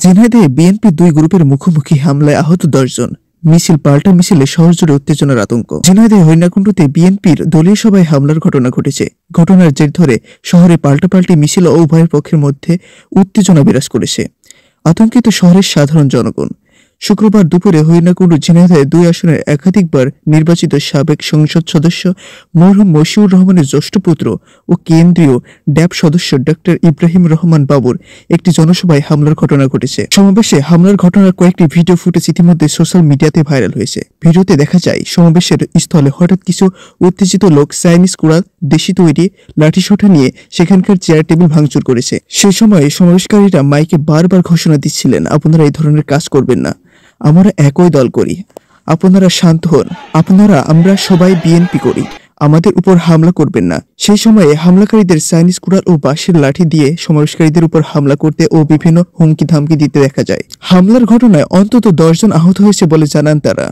ঝিনাইদহে BNP দুই গ্রুপের মুখোমুখি হামলায় আহত ১০ জন। মিছিল পাল্টা মিছিলে শহর জুড়ে উত্তেজনার আতঙ্ক। ঝিনাইদহে হরিণাকুণ্ডুতে বিএনপির দলীয় সভায় হামলার ঘটনা ঘটেছে। ঘটনার জের ধরে শহরে পাল্টাপাল্টি মিছিল ও উভয়ের পক্ষের মধ্যে উত্তেজনা বিরাজ করেছে। আতঙ্কিত শহরের সাধারণ জনগণ। শুক্রবার দুপুরে হরিণাকুণ্ডু ঝিনাইদহে দুই আসনের একাধিকবার নির্বাচিত সাবেক সংসদ সদস্য মরহুম মশিউর রহমানের জ্যেষ্ঠ পুত্র ও কেন্দ্রীয় ড্যাব সদস্য ডক্টর ইব্রাহিম রহমান বাবুর একটি জনসভায় হামলার ঘটনা ঘটেছে। সমাবেশে হামলার ঘটনার কয়েকটি ভিডিও ফুটেজ ইতিমধ্যে সোশ্যাল মিডিয়াতে ভাইরাল হয়েছে। ভিডিওতে দেখা যায় সমাবেশের স্থলে হঠাৎ কিছু উত্তেজিত লোক চাইনিজ কুড়াল, দেশি তৈরি লাঠিসোঁটা নিয়ে সেখানকার চেয়ার টেবিল ভাঙচুর করেছে। সেই সময় সমাবেশকারীরা মাইকে বারবার ঘোষণা দিচ্ছিলেন, আপনারা এই ধরনের কাজ করবেন না, আমরা একই দল করি, আপনারা শান্ত হন, আমরা সবাই বিএনপি করি, আমাদের উপর হামলা করবেন না। সেই সময়ে হামলাকারীদের চাইনিজ কুড়াল ও বাঁশের লাঠি দিয়ে সমাবেশকারীদের উপর হামলা করতে ও বিভিন্ন হুমকি ধামকি দিতে দেখা যায়। হামলার ঘটনায় অন্তত ১০ জন আহত হয়েছে বলে জানান তারা।